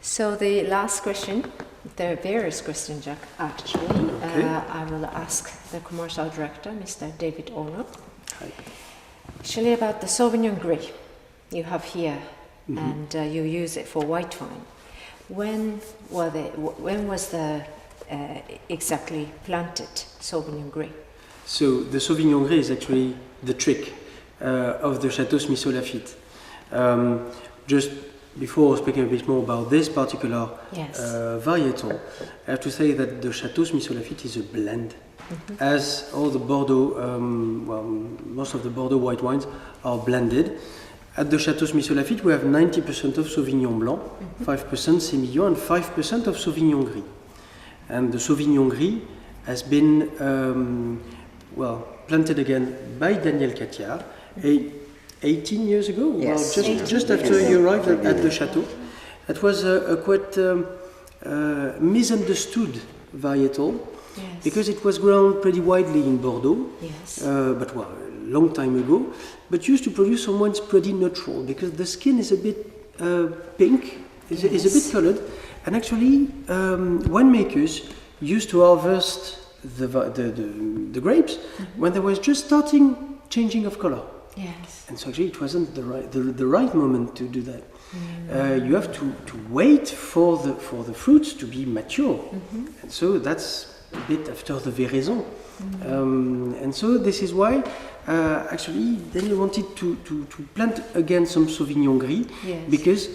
So the last question, there are various questions actually. Okay. I will ask the commercial director, Mr. David Ono. Hi. Actually about the Sauvignon Gris you have here, and you use it for white wine. When was the exactly planted Sauvignon Gris? So the Sauvignon Gris is actually the trick of the Château Smith Lafitte. Just before speaking a bit more about this particular varietal, I have to say that the Château Smith Lafitte is a blend. As all the Bordeaux, most of the Bordeaux white wines are blended. At the Château Smith Lafitte, we have 90% of Sauvignon Blanc, 5% Semillon, and 5% of Sauvignon Gris. And the Sauvignon Gris has been planted again by Daniel Catiard 18 years ago. Yes. Well, just after you arrived at the chateau. That was a quite misunderstood varietal because it was grown pretty widely in Bordeaux, but a long time ago, but used to produce some wines pretty neutral because the skin is a bit pink, is a bit colored, and actually winemakers used to harvest the grapes when they was just starting changing of color. Yes. And so actually it wasn't the right moment to do that. You have to wait for the fruits to be mature, and so that's a bit after the veraison. And so this is why actually Daniel wanted to plant again some Sauvignon Gris because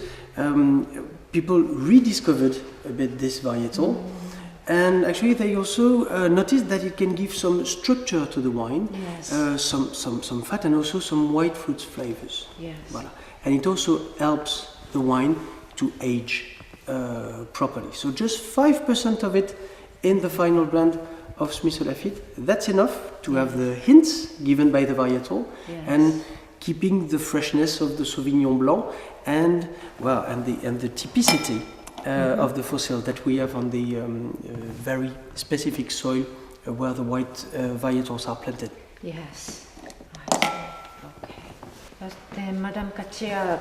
people rediscovered a bit this varietal. And actually they also noticed that it can give some structure to the wine, some fat and also some white fruit flavors. Voilà. And it also helps the wine to age properly. So just 5% of it in the final blend of Smith Lafitte, that's enough to have the hints given by the varietal and keeping the freshness of the Sauvignon Blanc and the typicity of the fossil that we have on the very specific soil where the white varietals are planted. Yes, I see. Okay. But then, Madame Catiard,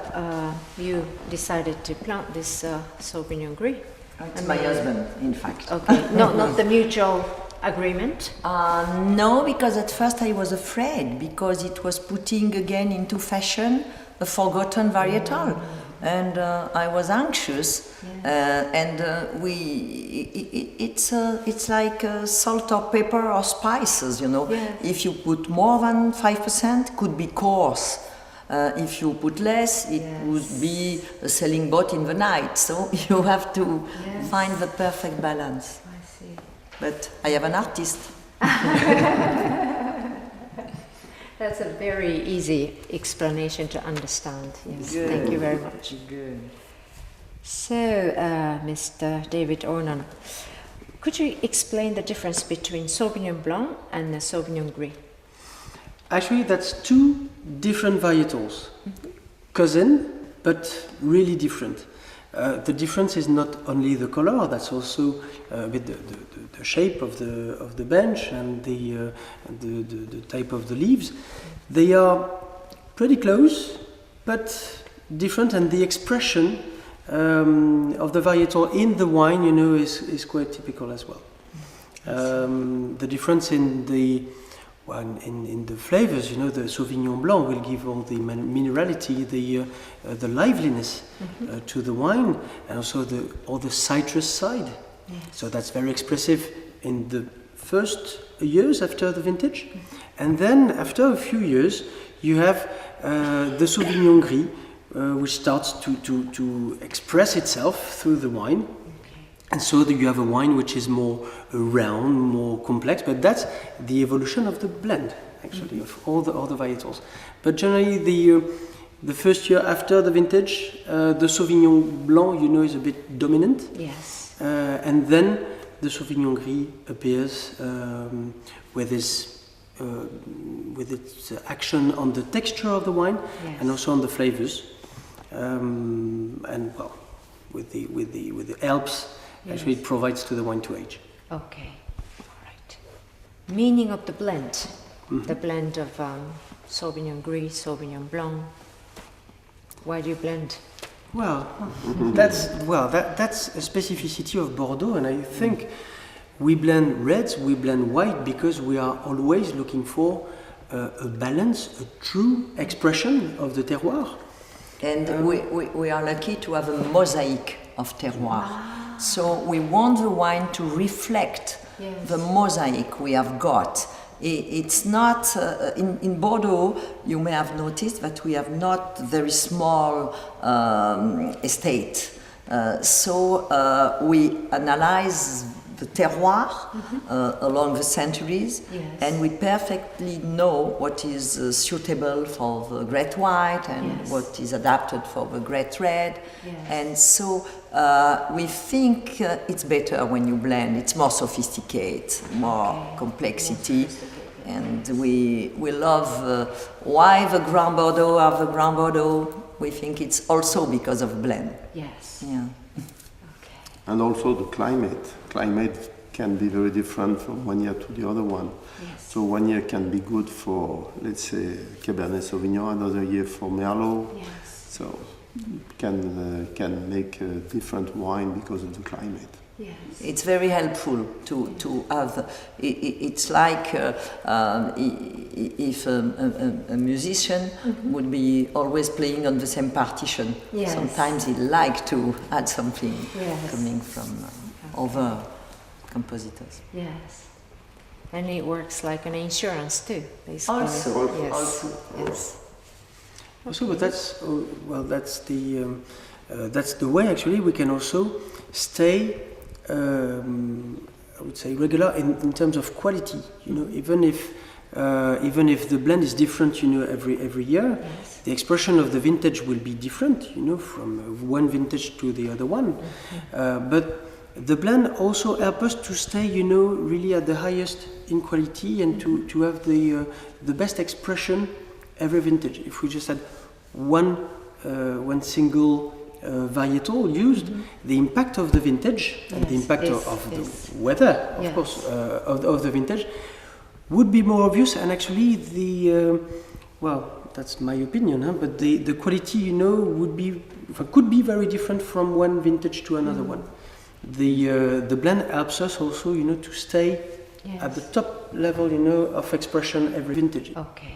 you decided to plant this Sauvignon Gris. It's my husband, in fact. Okay, not the mutual agreement? No, because at first I was afraid because it was putting again into fashion a forgotten varietal. And I was anxious, it's like salt or pepper or spices, you know. If you put more than 5%, could be coarse. If you put less, it would be a selling boat in the night. So you have to find the perfect balance. I see. But I am an artist. That's a very easy explanation to understand. Yes, Good. Thank you very much. Good. So, Mr. David Ornan, could you explain the difference between Sauvignon Blanc and the Sauvignon Gris? Actually, that's two different varietals, cousin, but really different. The difference is not only the color; that's also with the shape of the bench and the type of the leaves. They are pretty close, but different, and the expression of the varietal in the wine, you know, is quite typical as well. The difference in the flavors, you know, the Sauvignon Blanc will give all the minerality, the liveliness to the wine, and also all the citrus side. So that's very expressive in the first years after the vintage, and then after a few years, you have the Sauvignon Gris, which starts to express itself through the wine. And so you have a wine which is more round, more complex, but that's the evolution of the blend, actually, of all the varietals. But generally, the first year after the vintage, the Sauvignon Blanc, you know, is a bit dominant. Yes. And then the Sauvignon Gris appears with its action on the texture of the wine and also on the flavors, and well, with the helps. Actually, it provides to the wine to age. Okay, all right. Meaning of the blend, the blend of Sauvignon Gris, Sauvignon Blanc. Why do you blend? Well, that's a specificity of Bordeaux, and I think we blend reds, we blend white because we are always looking for a balance, a true expression of the terroir. And we are lucky to have a mosaic of terroir. So we want the wine to reflect the mosaic we have got. It's not, in Bordeaux, you may have noticed that we have not very small estate. So we analyze the terroir along the centuries, and we perfectly know what is suitable for the great white and what is adapted for the great red. And so we think it's better when you blend. It's more sophisticated, more complexity. And we love why the Grand Bordeaux are the Grand Bordeaux. We think it's also because of blend. Yes. Yeah. And also the climate. Climate can be very different from one year to the other one. Yes. So one year can be good for, let's say, Cabernet Sauvignon, another year for Merlot. Yes. So can make a different wine because of the climate. Yes. It's very helpful to have. It's like if a musician would be always playing on the same partition. Yes. Sometimes he like to add something coming from other compositors. Yes. And it works like an insurance too, basically. Also. Yes. Yes. Also, but that's the way actually we can also stay. I would say regular in terms of quality. You know, even if the blend is different, you know, every year, the expression of the vintage will be different. You know, from one vintage to the other one. But the blend also helps us to stay, you know, really at the highest in quality and to have the best expression every vintage. If we just had one single varietal used, the impact of the vintage and the impact of the weather, of course, of the vintage would be more obvious. And actually, that's my opinion, but the quality, you know, could be very different from one vintage to another one. The blend helps us also, you know, to stay at the top level, you know, of expression every vintage. Okay.